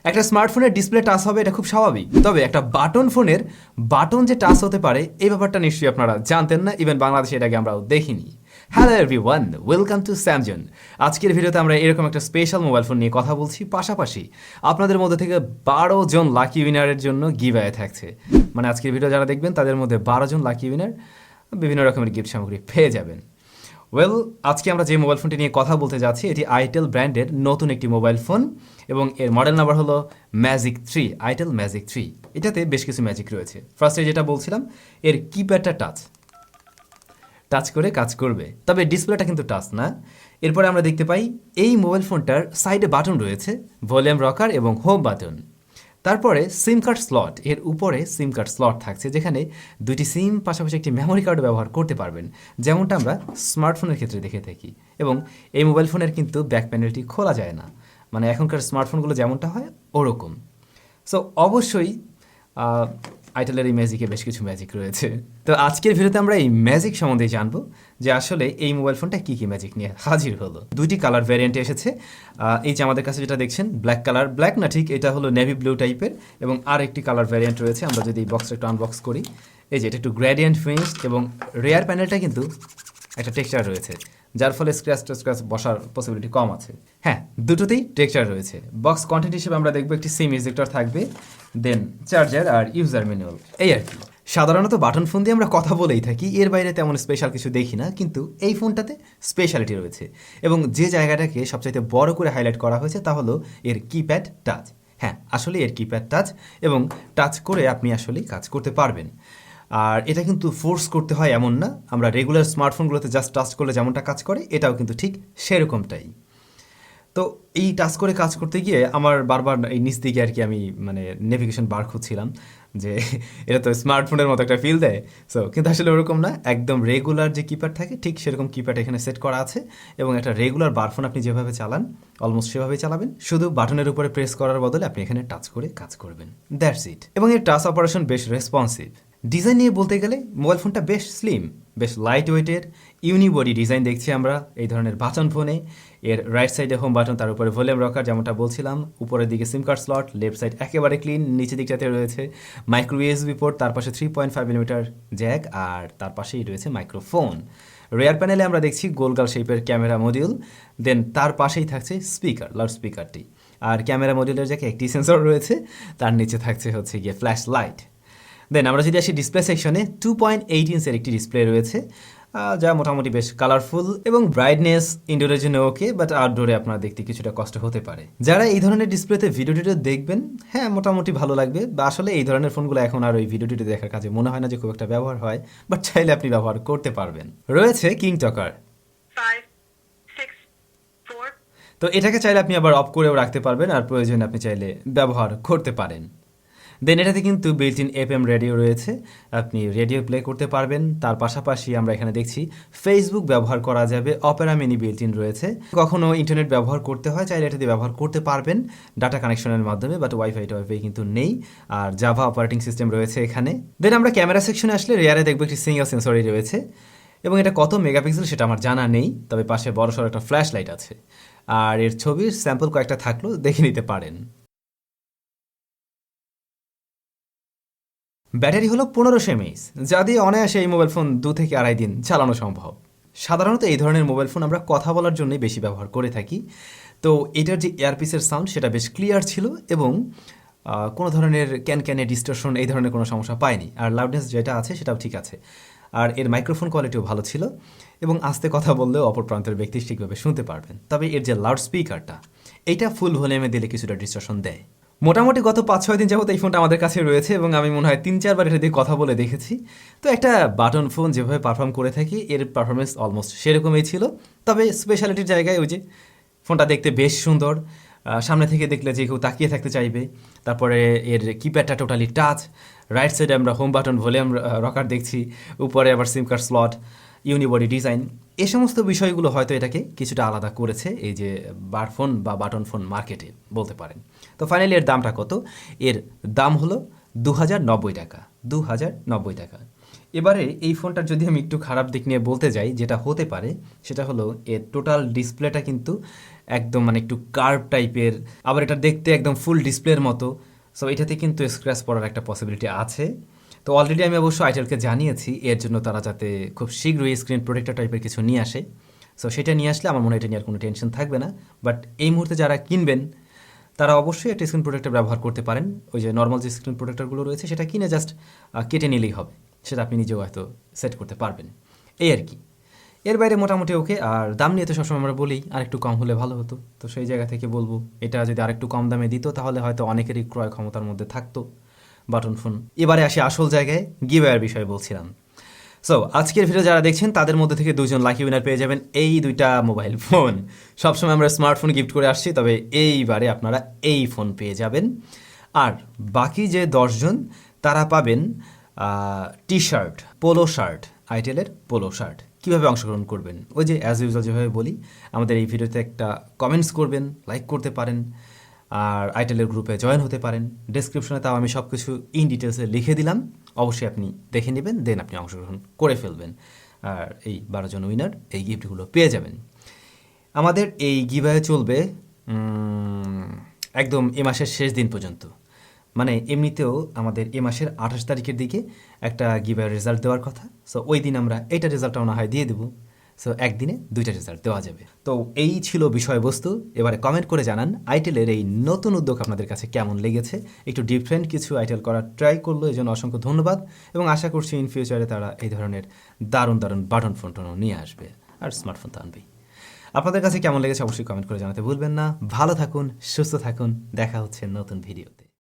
একটা স্মার্টফোনের display touch হবে, এটা খুব স্বাভাবিক। তবে একটা বাটন ফোনের বাটন যে টাচ হতে পারে এই ব্যাপারটা নিশ্চয়ই আপনারা জানতেন না, ইভেন বাংলাদেশে এটাকে আমরাও দেখিনি। Hello everyone, welcome to SamZone। আজকের ভিডিওতে আমরা এরকম একটা স্পেশাল মোবাইল ফোন নিয়ে কথা বলছি, পাশাপাশি আপনাদের মধ্যে থেকে 12 জন লাকি উইনারের জন্য গিভঅ্যাওয়ে থাকছে। মানে আজকের ভিডিও যারা দেখবেন তাদের মধ্যে 12 জন লাকি উইনার বিভিন্ন রকমের গিফট সামগ্রী পেয়ে যাবেন। ওয়েল, আজকে আমরা যে মোবাইল ফোনটি নিয়ে কথা বলতে যাচ্ছি এটি আইটেল ব্র্যান্ডের নতুন একটি মোবাইল ফোন এবং এর মডেল নাম্বার হলো ম্যাজিক 3, আইটেল ম্যাজিক 3। এটাতে বেশ কিছু ম্যাজিক রয়েছে। ফার্স্টে যেটা বলছিলাম, এর কিপ্যাডটা টাচ করে কাজ করবে, তবে ডিসপ্লেটা কিন্তু টাচ না। এরপরে আমরা দেখতে পাই এই মোবাইল ফোনটার সাইডে বাটন রয়েছে, ভলিউম রকার এবং হোম বাটন। তারপরে সিম কার্ড স্লট, এর উপরে সিম কার্ড স্লট থাকছে যেখানে দুইটি সিম পাশাপাশি একটি মেমোরি কার্ড ব্যবহার করতে পারবেন, যেমনটা আমরা স্মার্টফোনের ক্ষেত্রে দেখে থাকি। এবং এই মোবাইল ফোনের কিন্তু ব্যাক প্যানেলটি খোলা যায় না, মানে এখনকার স্মার্টফোনগুলো যেমনটা হয় ওরকম। সো অবশ্যই আইটেলের এই ম্যাজিকে বেশ কিছু ম্যাজিক রয়েছে। তো আজকের ভিডিওতে আমরা এই ম্যাজিক সম্বন্ধে জানবো যে আসলে এই মোবাইল ফোনটা কী কী ম্যাজিক নিয়ে হাজির হলো। দুইটি কালার ভ্যারিয়েন্টে এসেছে। এই যে আমাদের কাছে যেটা দেখছেন ব্ল্যাক কালার, ব্ল্যাক না ঠিক, এটা হলো নেভি ব্লু টাইপের। এবং আর একটি কালার ভ্যারিয়েন্ট রয়েছে। আমরা যদি এই বক্সটা একটু আনবক্স করি, এই যে এটা একটু গ্রেডিয়েন্ট ফিনিশড এবং রেয়ার প্যানেলটা কিন্তু একটা টেক্সচার রয়েছে, যার ফলে স্ক্র্যাচ বসার পসিবিলিটি কম আছে। হ্যাঁ, দুটোতেই টেক্সচার রয়েছে। বক্স কন্টেন্ট হিসেবে আমরা দেখবো একটি সিম ইজেক্টর থাকবে, দেন চার্জার আর ইউজার ম্যানুয়াল, এই আর কি। সাধারণত বাটন ফোন দিয়ে আমরা কথা বলেই থাকি, এর বাইরে তেমন স্পেশাল কিছু দেখি না, কিন্তু এই ফোনটাতে স্পেশালিটি রয়েছে। এবং যে জায়গাটাকে সবচাইতে বড় করে হাইলাইট করা হয়েছে তা হলো এর কিপ্যাড টাচ। হ্যাঁ, আসলে এর কিপ্যাড টাচ, এবং টাচ করে আপনি আসলেই কাজ করতে পারবেন। আর এটা কিন্তু ফোর্স করতে হয় এমন না, আমরা রেগুলার স্মার্টফোনগুলোতে জাস্ট টাচ করলে যেমনটা কাজ করে এটাও কিন্তু ঠিক সেরকমটাই। তো এই টাচ করে কাজ করতে গিয়ে আমার বারবার এই নিচ দিকে আর কি আমি মানে নেভিগেশন বার খুঁজছিলাম যে এটা তো স্মার্টফোনের মতো একটা ফিল দেয়। সো কিন্তু আসলে ওরকম না, একদম রেগুলার যে কিপ্যাড থাকে ঠিক সেরকম কিপ্যাড এখানে সেট করা আছে। এবং একটা রেগুলার বারফোন আপনি যেভাবে চালান অলমোস্ট সেভাবেই চালাবেন, শুধু বাটনের উপরে প্রেস করার বদলে আপনি এখানে টাচ করে কাজ করবেন, দ্যাটস ইট। এবং এর টাচ অপারেশন বেশ রেসপন্সিভ। ডিজাইন নিয়ে বলতে গেলে মোবাইল ফোনটা বেশ স্লিম, বেশ লাইট ওয়েটের, ইউনিবডি ডিজাইন দেখছি আমরা এই ধরনের বাটন ফোনে। এর রাইট সাইডে হোম বাটন, তার উপরে ভলিউম রকার যেমনটা বলছিলাম, উপরের দিকে সিম কার্ড স্লট, লেফট সাইড একেবারে ক্লিন, নিচের দিকটাতে রয়েছে মাইক্রো ইউএসবি পোর্ট, তার পাশে 3.5 মিলিমিটার জ্যাক, আর তার পাশেই রয়েছে মাইক্রোফোন। রেয়ার প্যানেলে আমরা দেখছি গোলগাল শেপের ক্যামেরা মডিউল, দেন তার পাশেই থাকছে স্পিকার, লাউড স্পিকারটি। আর ক্যামেরা মডিউলের জায়গায় একটি সেন্সর রয়েছে, তার নিচে থাকছে হচ্ছে গিয়ে ফ্ল্যাশ লাইট। দেন আমরা যদি আসি ডিসপ্লে সেকশনে, 2.8 ইঞ্চের একটি ডিসপ্লে রয়েছে, যা মোটামুটি বেশ কালারফুল এবং ব্রাইটনেস ইনডোরের জন্য ওকে, বাট আউটডোরে আপনার দেখতে কিছুটা কষ্ট হতে পারে। যারা এই ধরনের ডিসপ্লেতে ভিডিও দেখবেন, হ্যাঁ মোটামুটি ভালো লাগবে। বা আসলে এই ধরনের ফোনগুলো এখন আর ওই ভিডিও দেখার কাজে মনে হয় না যে খুব একটা ব্যবহার হয়, বাট চাইলে আপনি ব্যবহার করতে পারবেন। রয়েছে কিং টকার, তো এটাকে চাইলে আপনি আবার অফ করেও রাখতে পারবেন, আর প্রয়োজনে আপনি চাইলে ব্যবহার করতে পারেন। দেন এটাতে কিন্তু বিল্ট ইন এফএম রেডিও রয়েছে, আপনি রেডিও প্লে করতে পারবেন। তার পাশাপাশি আমরা এখানে দেখছি ফেসবুক ব্যবহার করা যাবে, অপেরা মিনি বিল্ট ইন রয়েছে। কখনো ইন্টারনেট ব্যবহার করতে হয় চাইলে এটা দিয়ে ব্যবহার করতে পারবেন ডাটা কানেকশনের মাধ্যমে, বাট ওয়াইফাই কিন্তু নেই। আর জাভা অপারেটিং সিস্টেম রয়েছে এখানে। দেন আমরা ক্যামেরা সেকশনে আসলে রেয়ারে দেখবো একটি সিঙ্গেল সেন্সরই রয়েছে, এবং এটা কত মেগাপিক্সেল সেটা আমার জানা নেই, তবে পাশে বড়সড় একটা ফ্ল্যাশ লাইট আছে। আর এর ছবির স্যাম্পল কয়েকটা থাকলেও দেখে নিতে পারেন। ব্যাটারি হলো 1500 mAh, যা দিয়ে অনায়াসে এই মোবাইল ফোন 2 থেকে আড়াই দিন চালানো সম্ভব। সাধারণত এই ধরনের মোবাইল ফোন আমরা কথা বলার জন্যই বেশি ব্যবহার করে থাকি। তো এটার যে এয়ারপিসের সাউন্ড সেটা বেশ ক্লিয়ার ছিল, এবং কোনো ধরনের ক্যানে ডিস্টরশন এই ধরনের কোনো সমস্যা পায়নি। আর লাউডনেস যেটা আছে সেটাও ঠিক আছে। আর এর মাইক্রোফোন কোয়ালিটিও ভালো ছিল, এবং আস্তে কথা বললেও অপর প্রান্তের ব্যক্তি ঠিকভাবে শুনতে পারবেন। তবে এর যে লাউড স্পিকারটা, এইটা ফুল ভলিউমে দিলে কিছুটা ডিস্টরশন দেয়। মোটামুটি গত 5-6 দিন যাবত এই ফোনটা আমাদের কাছে রয়েছে, এবং আমি মনে হয় 3-4 বার এটা দিয়ে কথা বলে দেখেছি। তো একটা বাটন ফোন যেভাবে পারফর্ম করে থাকি, এর পারফরমেন্স অলমোস্ট সেরকমই ছিল। তবে স্পেশালিটির জায়গায় ওই যে ফোনটা দেখতে বেশ সুন্দর, সামনে থেকে দেখলে যে কেউ তাকিয়ে থাকতে চাইবে। তারপরে এর কিপ্যাডটা টোটালি টাচ, রাইট সাইডে আমরা হোম বাটন, ভলিউম রকার দেখছি, উপরে আবার সিম কার্ড স্লট, ইউনিবডি ডিজাইন। এই সমস্ত বিষয়গুলো হয়তো এটাকে কিছুটা আলাদা করেছে এই যে বারফোন বা বাটন ফোন মার্কেটে বলতে পারেন। তো ফাইনালি এর দামটা কত? এর দাম হলো 2090 টাকা, 2090 টাকা। এবারে এই ফোনটার যদি আমি একটু খারাপ দিক নিয়ে বলতে যাই, যেটা হতে পারে সেটা হলো এর টোটাল ডিসপ্লেটা কিন্তু একদম মানে একটু কার্ভ টাইপের, আবার এটা দেখতে একদম ফুল ডিসপ্লের মতো। সো এটাতে কিন্তু স্ক্র্যাচ পড়ার একটা পসিবিলিটি আছে। তো অলরেডি আমি অবশ্য আইটেলকে জানিয়েছি এর জন্য তারা যাতে খুব শীঘ্রই স্ক্রিন প্রোটেক্টর টাইপের কিছু নিয়ে আসে। সো সেটা নিয়ে আসলে আমার মনে হয় এটা নিয়ে আর কোনো টেনশন থাকবে না। বাট এই মুহূর্তে যারা কিনবেন তারা অবশ্যই একটা স্ক্রিন প্রোটেক্টর ব্যবহার করতে পারেন। ওই যে নর্মাল যে স্ক্রিন প্রোটেক্টরগুলো রয়েছে সেটা কিনে জাস্ট কেটে নিলেই হবে, সেটা আপনি নিজেও হয়তো সেট করতে পারবেন, এই আর কি। এর বাইরে মোটামুটি ওকে। আর দাম নিয়ে তো সবসময় আমরা বলি আর একটু কম হলে ভালো হতো, তো সেই জায়গা থেকে বলবো এটা যদি আরেকটু কম দামে দিত তাহলে হয়তো অনেকেরই ক্রয় ক্ষমতার মধ্যে থাকতো বাটন ফোন। এবারে আসি আসল জায়গায়, গিভঅ্যাওয়ের বিষয়ে বলছিলাম। সো আজকের ভিডিও যারা দেখছেন তাদের মধ্যে থেকে 2জন লাকি উইনার পেয়ে যাবেন এই 2টা মোবাইল ফোন। সবসময় আমরা স্মার্টফোন গিফট করে আসছি, তবে এইবারে আপনারা এই ফোন পেয়ে যাবেন। আর বাকি যে 10জন তারা পাবেন টি শার্ট, পোলো শার্ট, আইটেলের পোলো শার্ট। কীভাবে অংশগ্রহণ করবেন? ওই যে অ্যাজ ইউজুয়াল যেভাবে বলি, আমাদের এই ভিডিওতে একটা কমেন্টস করবেন, লাইক করতে পারেন, আর আইটেলের গ্রুপে জয়েন হতে পারেন। ডেসক্রিপশনে তাও আমি সব কিছু ইন ডিটেলসে লিখে দিলাম, অবশ্যই আপনি দেখে নেবেন, দেন আপনি অংশগ্রহণ করে ফেলবেন। আর এই 12জন উইনার এই গিফটগুলো পেয়ে যাবেন। আমাদের এই গিভঅ্যাওয়ে চলবে একদম এ মাসের শেষ দিন পর্যন্ত। মানে এমনিতেও আমাদের এ মাসের 28 তারিখের দিকে একটা গিভঅ্যাওয়ের রেজাল্ট দেওয়ার কথা। সো ওই দিন আমরা এইটা রেজাল্টটাও না হয় দিয়ে দেবো। সো একদিনে 2টা রেজাল্ট দেওয়া যাবে। তো এই ছিল বিষয়বস্তু। এবারে কমেন্ট করে জানান আইটেলের এই নতুন উদ্যোগ আপনাদের কাছে কেমন লেগেছে। একটু ডিফারেন্ট কিছু আইটেল করার ট্রাই করলো, এই জন্য অসংখ্য ধন্যবাদ। এবং আশা করছি ইন ফিউচারে তারা এই ধরনের দারুণ দারুণ বাটন ফোন টোনও নিয়ে আসবে, আর স্মার্টফোন তো আনবেই। আপনাদের কাছে কেমন লেগেছে অবশ্যই কমেন্ট করে জানাতে ভুলবেন না। ভালো থাকুন, সুস্থ থাকুন, দেখা হচ্ছে নতুন ভিডিওতে।